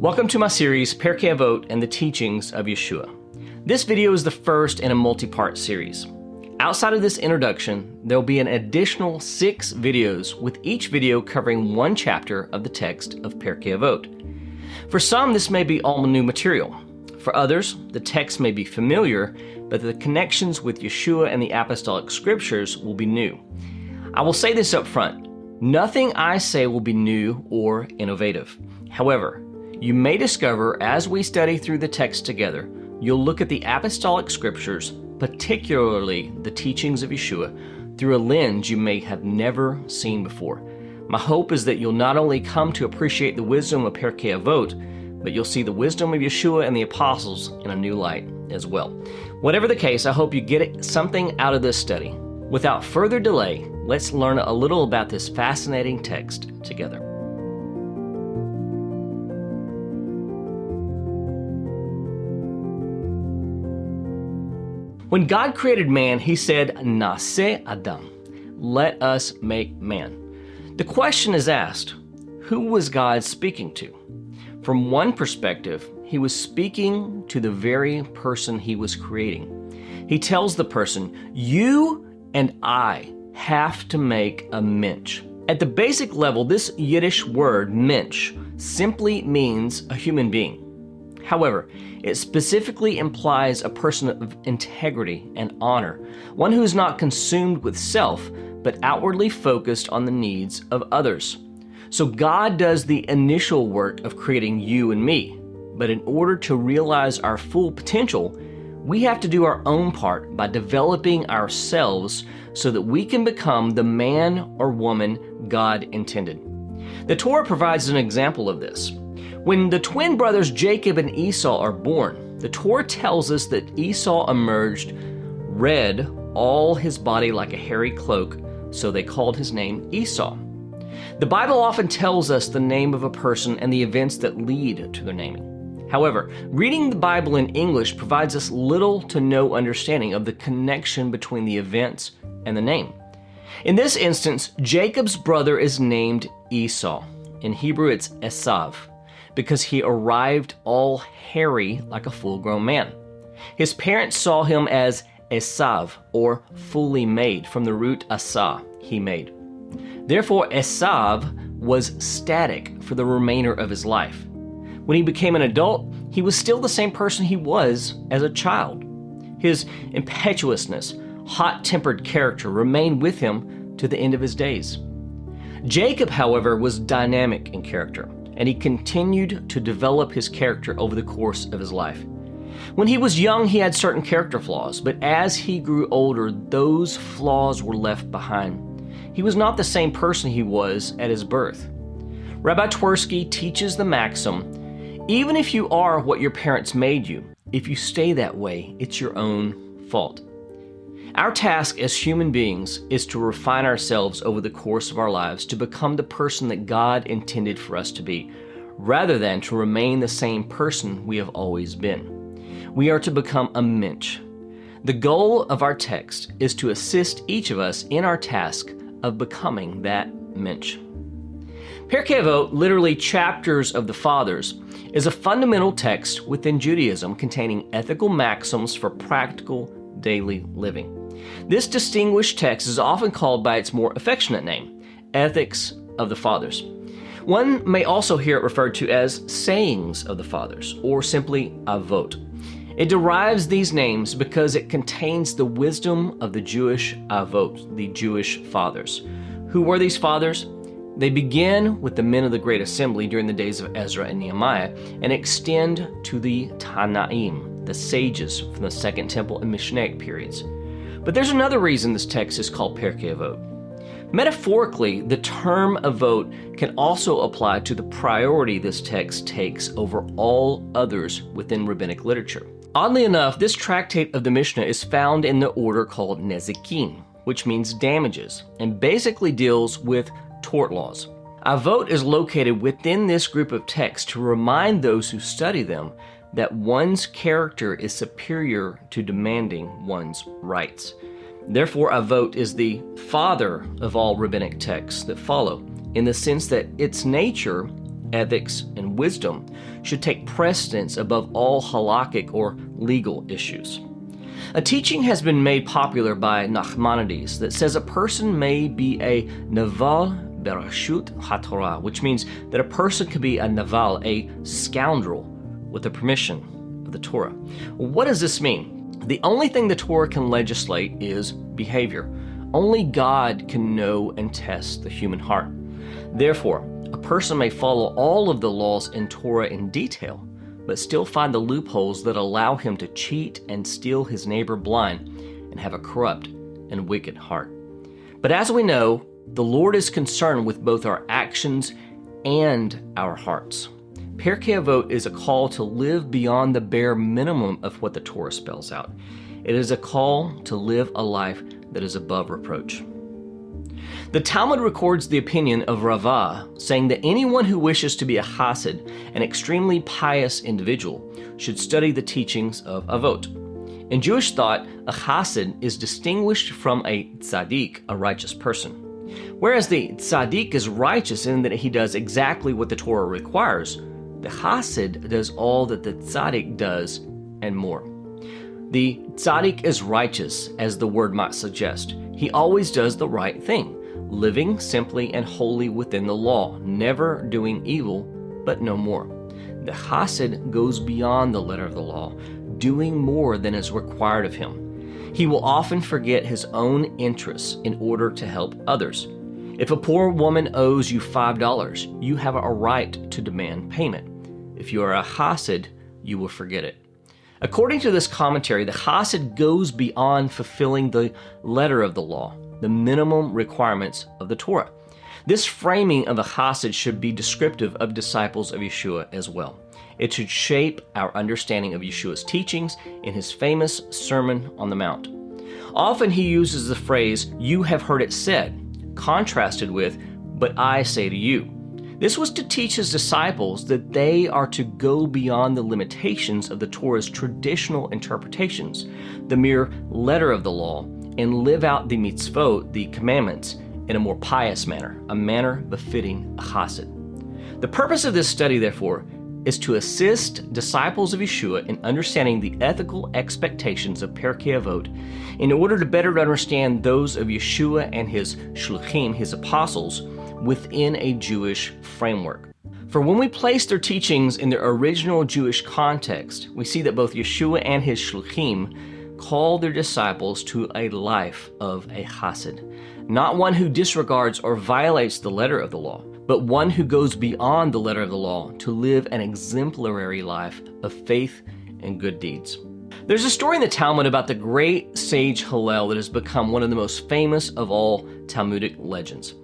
Welcome to my series, Pirkei Avot and the Teachings of Yeshua. This video is the first in a multi-part series. Outside of this introduction, there will be an additional 6 videos, with each video covering one chapter of the text of Pirkei Avot. For some, this may be all new material. For others, the text may be familiar, but the connections with Yeshua and the Apostolic Scriptures will be new. I will say this up front. Nothing I say will be new or innovative. However, you may discover as we study through the text together, you'll look at the Apostolic Scriptures, particularly the teachings of Yeshua, through a lens you may have never seen before. My hope is that you'll not only come to appreciate the wisdom of Pirkei Avot, but you'll see the wisdom of Yeshua and the apostles in a new light as well. Whatever the case, I hope you get something out of this study. Without further delay, let's learn a little about this fascinating text together. When God created man, he said, Naseh Adam, let us make man. The question is asked, who was God speaking to? From one perspective, he was speaking to the very person he was creating. He tells the person, you and I have to make a mensch. At the basic level, this Yiddish word, mensch, simply means a human being. However, it specifically implies a person of integrity and honor, one who is not consumed with self, but outwardly focused on the needs of others. So God does the initial work of creating you and me, but in order to realize our full potential, we have to do our own part by developing ourselves so that we can become the man or woman God intended. The Torah provides an example of this. When the twin brothers Jacob and Esau are born, the Torah tells us that Esau emerged red all his body like a hairy cloak, so they called his name Esau. The Bible often tells us the name of a person and the events that lead to their naming. However, reading the Bible in English provides us little to no understanding of the connection between the events and the name. In this instance, Jacob's brother is named Esau. In Hebrew, it's Esav, because he arrived all hairy like a full-grown man. His parents saw him as Esav, or fully made, from the root asa, he made. Therefore, Esav was static for the remainder of his life. When he became an adult, he was still the same person he was as a child. His impetuousness, hot-tempered character remained with him to the end of his days. Jacob, however, was dynamic in character, and he continued to develop his character over the course of his life. When he was young, he had certain character flaws, but as he grew older, those flaws were left behind. He was not the same person he was at his birth. Rabbi Twersky teaches the maxim, even if you are what your parents made you, if you stay that way, it's your own fault. Our task as human beings is to refine ourselves over the course of our lives to become the person that God intended for us to be, rather than to remain the same person we have always been. We are to become a mensch. The goal of our text is to assist each of us in our task of becoming that mensch. Pirkei Avot, literally chapters of the fathers, is a fundamental text within Judaism containing ethical maxims for practical daily living. This distinguished text is often called by its more affectionate name, Ethics of the Fathers. One may also hear it referred to as Sayings of the Fathers, or simply Avot. It derives these names because it contains the wisdom of the Jewish Avot, the Jewish fathers. Who were these fathers? They begin with the men of the Great Assembly during the days of Ezra and Nehemiah and extend to the Tanaim, the sages from the Second Temple and Mishnaic periods. But there's another reason this text is called Pirkei Avot. Metaphorically, the term Avot can also apply to the priority this text takes over all others within rabbinic literature. Oddly enough, this tractate of the Mishnah is found in the order called Nezikin, which means damages, and basically deals with tort laws. Avot is located within this group of texts to remind those who study them that one's character is superior to demanding one's rights. Therefore, Avot is the father of all rabbinic texts that follow, in the sense that its nature ethics, and wisdom should take precedence above all halakhic or legal issues. A teaching has been made popular by Nachmanides that says a person may be a naval bereshut haTorah, which means that a person could be a naval, a scoundrel, with the permission of the Torah. What does this mean? The only thing the Torah can legislate is behavior. Only God can know and test the human heart. Therefore, a person may follow all of the laws in Torah in detail, but still find the loopholes that allow him to cheat and steal his neighbor blind and have a corrupt and wicked heart. But as we know, the Lord is concerned with both our actions and our hearts. Pirkei Avot is a call to live beyond the bare minimum of what the Torah spells out. It is a call to live a life that is above reproach. The Talmud records the opinion of Rava, saying that anyone who wishes to be a Hasid, an extremely pious individual, should study the teachings of Avot. In Jewish thought, a Hasid is distinguished from a Tzaddik, a righteous person. Whereas the Tzaddik is righteous in that he does exactly what the Torah requires, the Hasid does all that the Tzaddik does and more. The Tzaddik is righteous, as the word might suggest. He always does the right thing, living simply and wholly within the law, never doing evil, but no more. The Hasid goes beyond the letter of the law, doing more than is required of him. He will often forget his own interests in order to help others. If a poor woman owes you $5, you have a right to demand payment. If you are a Hasid, you will forget it. According to this commentary, the Hasid goes beyond fulfilling the letter of the law, the minimum requirements of the Torah. This framing of a Hasid should be descriptive of disciples of Yeshua as well. It should shape our understanding of Yeshua's teachings in his famous Sermon on the Mount. Often he uses the phrase, "You have heard it said," contrasted with, "But I say to you." This was to teach his disciples that they are to go beyond the limitations of the Torah's traditional interpretations, the mere letter of the law, and live out the mitzvot, the commandments, in a more pious manner, a manner befitting a Hasid. The purpose of this study, therefore, is to assist disciples of Yeshua in understanding the ethical expectations of Pirkei Avot in order to better understand those of Yeshua and his shluchim, his apostles, within a Jewish framework. For when we place their teachings in their original Jewish context, we see that both Yeshua and his shluchim call their disciples to a life of a Hasid, not one who disregards or violates the letter of the law, but one who goes beyond the letter of the law to live an exemplary life of faith and good deeds. There's a story in the Talmud about the great sage Hillel that has become one of the most famous of all Talmudic legends.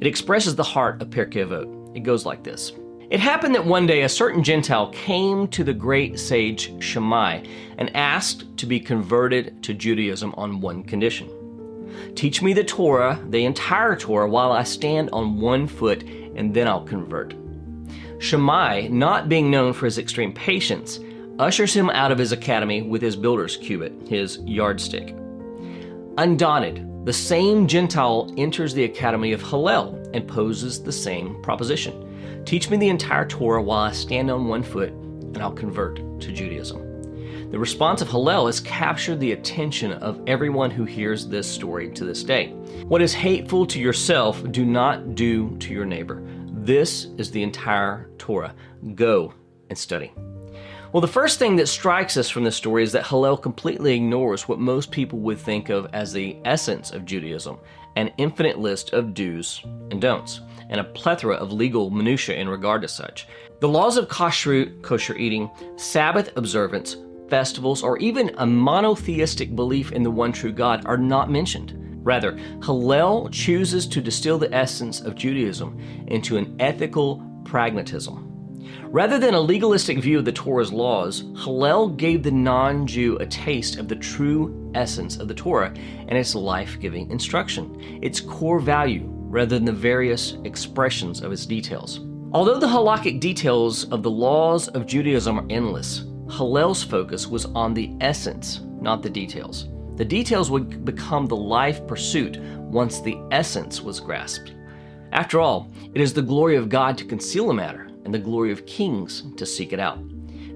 It expresses the heart of Pirkei Avot. It goes like this. It happened that one day a certain Gentile came to the great sage Shammai and asked to be converted to Judaism on one condition. "Teach me the Torah, the entire Torah, while I stand on one foot, and then I'll convert." Shammai, not being known for his extreme patience, ushers him out of his academy with his builder's cubit, his yardstick. Undaunted, the same Gentile enters the academy of Hillel and poses the same proposition. "Teach me the entire Torah while I stand on one foot, and I'll convert to Judaism." The response of Hillel has captured the attention of everyone who hears this story to this day. "What is hateful to yourself, do not do to your neighbor. This is the entire Torah. Go and study." Well, the first thing that strikes us from this story is that Hillel completely ignores what most people would think of as the essence of Judaism, an infinite list of do's and don'ts, and a plethora of legal minutiae in regard to such. The laws of kashrut, kosher eating, Sabbath observance, festivals, or even a monotheistic belief in the one true God are not mentioned. Rather, Hillel chooses to distill the essence of Judaism into an ethical pragmatism. Rather than a legalistic view of the Torah's laws, Hillel gave the non-Jew a taste of the true essence of the Torah and its life-giving instruction, its core value, rather than the various expressions of its details. Although the halakhic details of the laws of Judaism are endless, Hillel's focus was on the essence, not the details. The details would become the life pursuit once the essence was grasped. After all, it is the glory of God to conceal a matter, and the glory of kings to seek it out.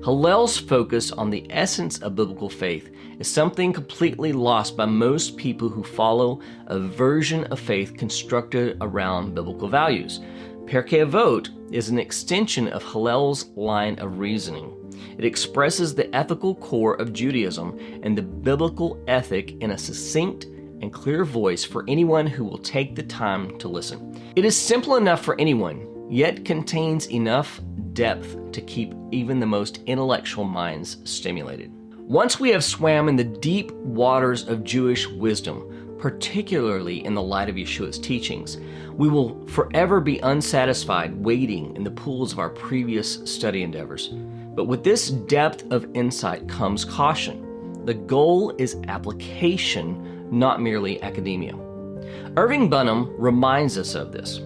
Hillel's focus on the essence of biblical faith is something completely lost by most people who follow a version of faith constructed around biblical values. Pirkei Avot is an extension of Hillel's line of reasoning. It expresses the ethical core of Judaism and the biblical ethic in a succinct and clear voice for anyone who will take the time to listen. It is simple enough for anyone, yet contains enough depth to keep even the most intellectual minds stimulated. Once we have swam in the deep waters of Jewish wisdom, particularly in the light of Yeshua's teachings, we will forever be unsatisfied wading in the pools of our previous study endeavors. But with this depth of insight comes caution. The goal is application, not merely academia. Irving Bunham reminds us of this.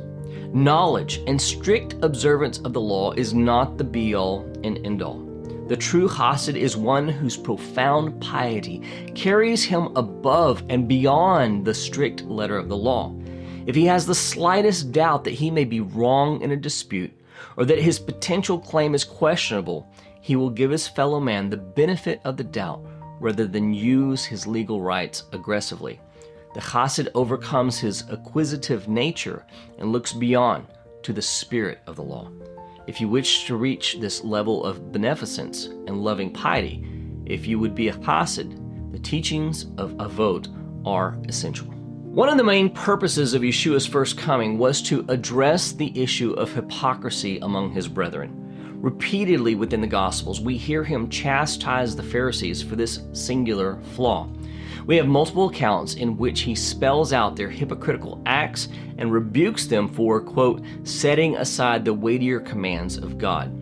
Knowledge and strict observance of the law is not the be-all and end-all. The true Hasid is one whose profound piety carries him above and beyond the strict letter of the law. If he has the slightest doubt that he may be wrong in a dispute, or that his potential claim is questionable, he will give his fellow man the benefit of the doubt rather than use his legal rights aggressively. The Chassid overcomes his acquisitive nature and looks beyond to the spirit of the law. If you wish to reach this level of beneficence and loving piety, if you would be a Chassid, the teachings of Avot are essential. One of the main purposes of Yeshua's first coming was to address the issue of hypocrisy among his brethren. Repeatedly within the Gospels, we hear him chastise the Pharisees for this singular flaw. We have multiple accounts in which he spells out their hypocritical acts and rebukes them for, quote, setting aside the weightier commands of God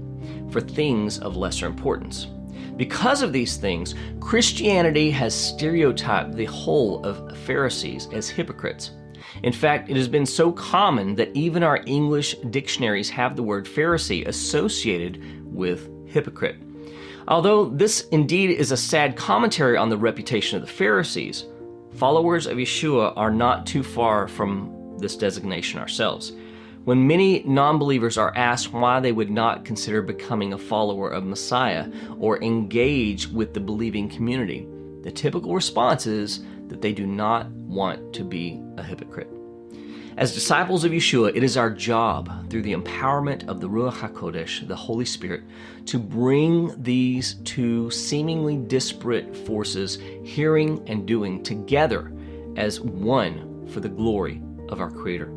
for things of lesser importance. Because of these things, Christianity has stereotyped the whole of Pharisees as hypocrites. In fact, it has been so common that even our English dictionaries have the word Pharisee associated with hypocrite. Although this indeed is a sad commentary on the reputation of the Pharisees, followers of Yeshua are not too far from this designation ourselves. When many non-believers are asked why they would not consider becoming a follower of Messiah or engage with the believing community, the typical response is that they do not want to be a hypocrite. As disciples of Yeshua, it is our job, through the empowerment of the Ruach HaKodesh, the Holy Spirit, to bring these two seemingly disparate forces, hearing and doing, together as one for the glory of our Creator.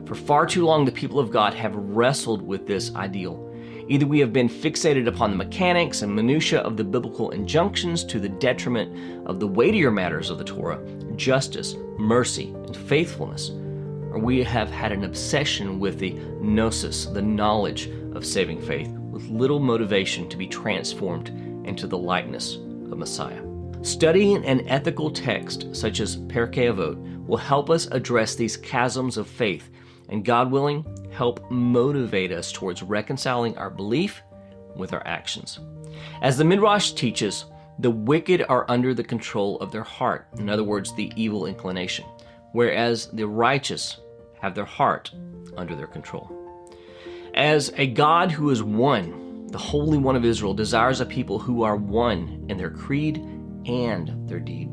For far too long, the people of God have wrestled with this ideal. Either we have been fixated upon the mechanics and minutiae of the biblical injunctions to the detriment of the weightier matters of the Torah, justice, mercy, and faithfulness, or we have had an obsession with the gnosis, the knowledge of saving faith, with little motivation to be transformed into the likeness of Messiah. Studying an ethical text such as Pirkei Avot will help us address these chasms of faith and, God willing, help motivate us towards reconciling our belief with our actions. As the Midrash teaches, the wicked are under the control of their heart, in other words, the evil inclination, whereas the righteous have their heart under their control. As a God who is one, the Holy One of Israel desires a people who are one in their creed and their deed.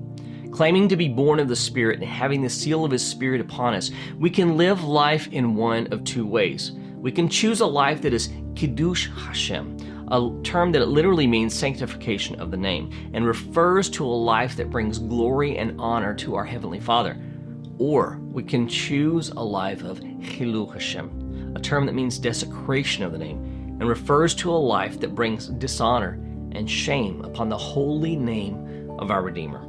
Claiming to be born of the Spirit and having the seal of His Spirit upon us, we can live life in one of two ways. We can choose a life that is Kiddush Hashem, a term that literally means sanctification of the name, and refers to a life that brings glory and honor to our Heavenly Father. Or we can choose a life of Chilul Hashem, a term that means desecration of the name, and refers to a life that brings dishonor and shame upon the holy name of our Redeemer.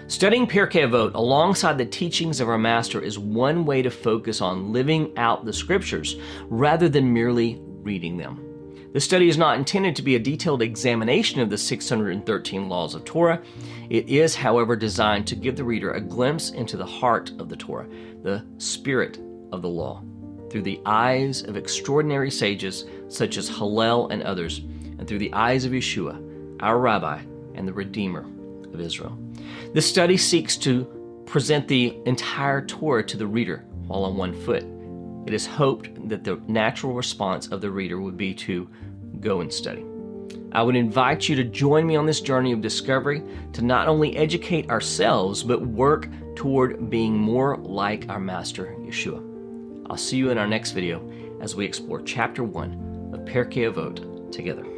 Studying Pirkei Avot alongside the teachings of our Master is one way to focus on living out the Scriptures rather than merely reading them. This study is not intended to be a detailed examination of the 613 laws of Torah. It is, however, designed to give the reader a glimpse into the heart of the Torah, the spirit of the law, through the eyes of extraordinary sages such as Hillel and others, and through the eyes of Yeshua, our Rabbi and the Redeemer of Israel. This study seeks to present the entire Torah to the reader while on one foot, It is hoped that the natural response of the reader would be to go and study. I would invite you to join me on this journey of discovery to not only educate ourselves, but work toward being more like our Master, Yeshua. I'll see you in our next video as we explore Chapter 1 of Pirkei Avot together.